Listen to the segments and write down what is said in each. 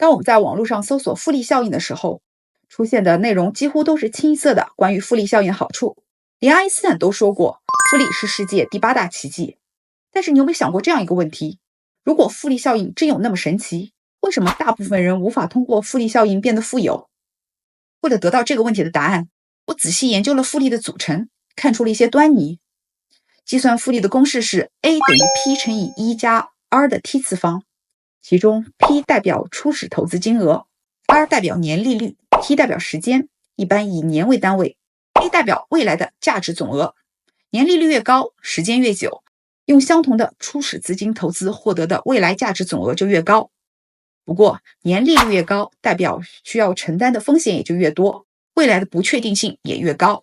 当我们在网络上搜索复利效应的时候，出现的内容几乎都是清一色的关于复利效应的好处。连爱因斯坦都说过，复利是世界第8大奇迹。但是你有没有想过这样一个问题：如果复利效应真有那么神奇，为什么大部分人无法通过复利效应变得富有？为了得到这个问题的答案，我仔细研究了复利的组成，看出了一些端倪。计算复利的公式是 a 等于 p 乘以1加 r 的 t 次方，其中 p 代表初始投资金额， r 代表年利率， t 代表时间，一般以年为单位， a 代表未来的价值总额。年利率越高，时间越久，用相同的初始资金投资获得的未来价值总额就越高。不过年利率越高，代表需要承担的风险也就越多，未来的不确定性也越高。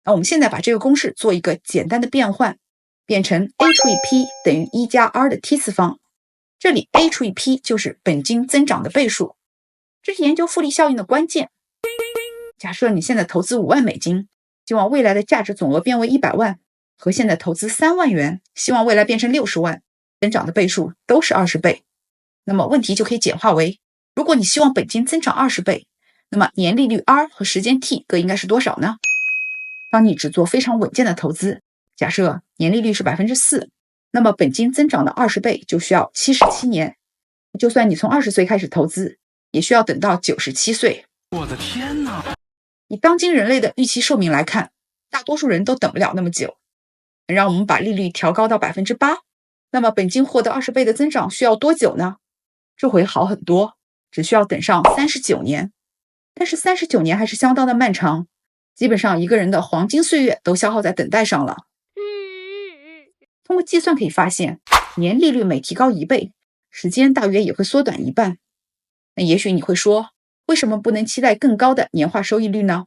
那我们现在把这个公式做一个简单的变换，变成 a 除以 p 等于1加 r 的 t 次方。这里 a 除以 p 就是本金增长的倍数，这是研究复利效应的关键。假设你现在投资5万美金，希望未来的价值总额变为100万，和现在投资3万元，希望未来变成60万，增长的倍数都是20倍。那么问题就可以简化为，如果你希望本金增长20倍，那么年利率 r 和时间 t 各应该是多少呢？当你只做非常稳健的投资，假设年利率是 4%， 那么本金增长的20倍就需要77年。就算你从20岁开始投资，也需要等到97岁。我的天哪！以当今人类的预期寿命来看，大多数人都等不了那么久。让我们把利率调高到 8%， 那么本金获得20倍的增长需要多久呢？这回好很多，只需要等上39年。但是39年还是相当的漫长，基本上一个人的黄金岁月都消耗在等待上了。通过计算可以发现，年利率每提高1倍，时间大约也会缩短1半。那也许你会说，为什么不能期待更高的年化收益率呢？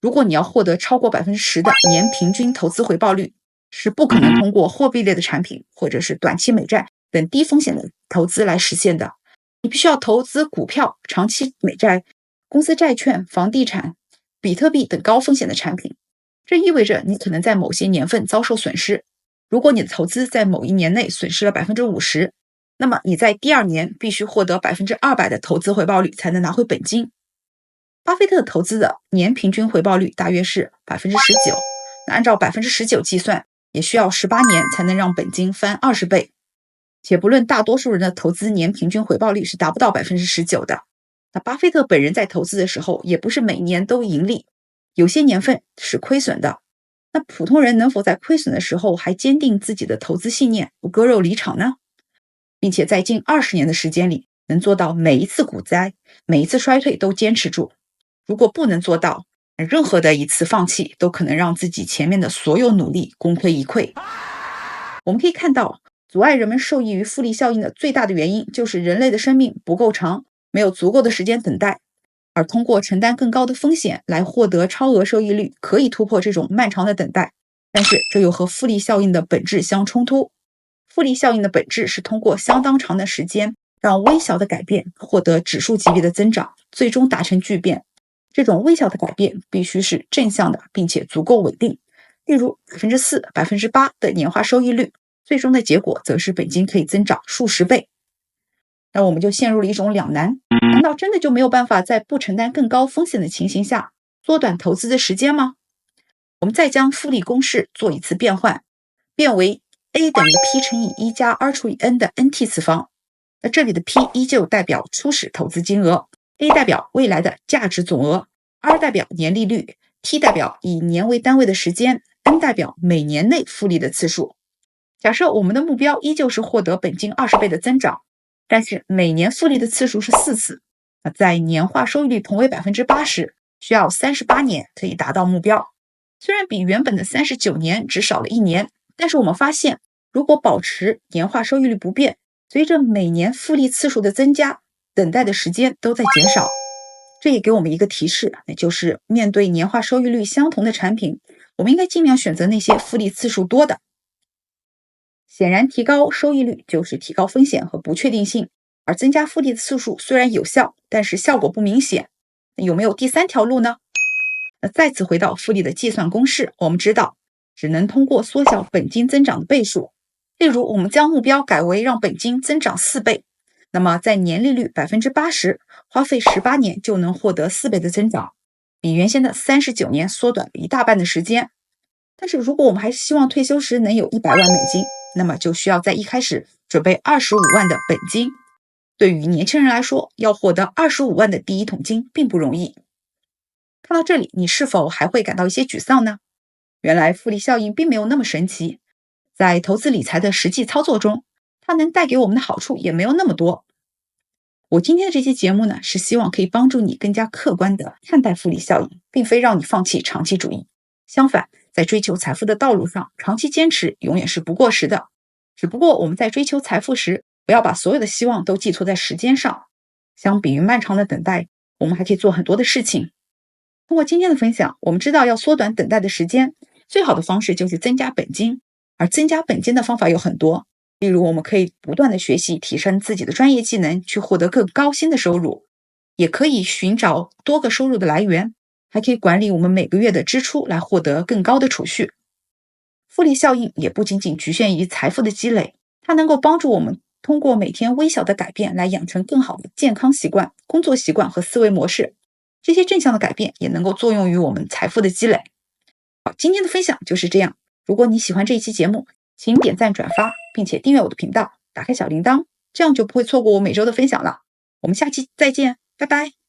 如果你要获得超过 10% 的年平均投资回报率，是不可能通过货币类的产品或者是短期美债等低风险的投资来实现的。你必须要投资股票、长期美债、公司债券、房地产、比特币等高风险的产品。这意味着你可能在某些年份遭受损失。如果你的投资在某一年内损失了 50%， 那么你在第2年必须获得 200% 的投资回报率才能拿回本金。巴菲特投资的年平均回报率大约是 19%， 那按照 19% 计算，也需要18年才能让本金翻20倍。且不论大多数人的投资年平均回报率是达不到 19% 的，那巴菲特本人在投资的时候也不是每年都盈利，有些年份是亏损的。那普通人能否在亏损的时候还坚定自己的投资信念，不割肉离场呢？并且在近20年的时间里，能做到每一次股灾、每一次衰退都坚持住。如果不能做到，任何的一次放弃都可能让自己前面的所有努力功亏一篑。我们可以看到，阻碍人们受益于复利效应的最大的原因就是人类的生命不够长，没有足够的时间等待。而通过承担更高的风险来获得超额收益率，可以突破这种漫长的等待。但是这又和复利效应的本质相冲突。复利效应的本质是通过相当长的时间，让微小的改变获得指数级别的增长，最终达成巨变。这种微小的改变必须是正向的，并且足够稳定。例如 4%、8% 的年化收益率，最终的结果则是本金可以增长数十倍。那我们就陷入了一种两难，难道真的就没有办法在不承担更高风险的情形下缩短投资的时间吗？我们再将复利公式做一次变换，变为 a 等于 p 乘以1加 r 除以 n 的 nt 次方。那这里的 p 依旧代表初始投资金额， a 代表未来的价值总额， r 代表年利率， t 代表以年为单位的时间， n 代表每年内复利的次数。假设我们的目标依旧是获得本金20倍的增长，但是每年复利的次数是4次，在年化收益率同为 80%， 需要38年可以达到目标。虽然比原本的39年只少了1年，但是我们发现，如果保持年化收益率不变，随着每年复利次数的增加，等待的时间都在减少。这也给我们一个提示，那就是面对年化收益率相同的产品，我们应该尽量选择那些复利次数多的。显然，提高收益率就是提高风险和不确定性，而增加复利的次数虽然有效，但是效果不明显。有没有第3条路呢？再次回到复利的计算公式，我们知道只能通过缩小本金增长的倍数。例如，我们将目标改为让本金增长4倍，那么在年利率 80%， 花费18年就能获得4倍的增长，比原先的39年缩短了一大半的时间。但是如果我们还是希望退休时能有100万美金，那么就需要在一开始准备25万的本金。对于年轻人来说，要获得25万的第一桶金并不容易。看到这里，你是否还会感到一些沮丧呢？原来复利效应并没有那么神奇，在投资理财的实际操作中，它能带给我们的好处也没有那么多。我今天的这期节目呢，是希望可以帮助你更加客观地看待复利效应，并非让你放弃长期主义。相反，在追求财富的道路上，长期坚持永远是不过时的。只不过我们在追求财富时，不要把所有的希望都寄托在时间上。相比于漫长的等待，我们还可以做很多的事情。通过今天的分享，我们知道要缩短等待的时间，最好的方式就是增加本金。而增加本金的方法有很多，例如我们可以不断的学习，提升自己的专业技能，去获得更高薪的收入，也可以寻找多个收入的来源，还可以管理我们每个月的支出，来获得更高的储蓄。复利效应也不仅仅局限于财富的积累，它能够帮助我们通过每天微小的改变来养成更好的健康习惯、工作习惯和思维模式。这些正向的改变也能够作用于我们财富的积累。好，今天的分享就是这样。如果你喜欢这一期节目，请点赞转发，并且订阅我的频道，打开小铃铛，这样就不会错过我每周的分享了。我们下期再见，拜拜。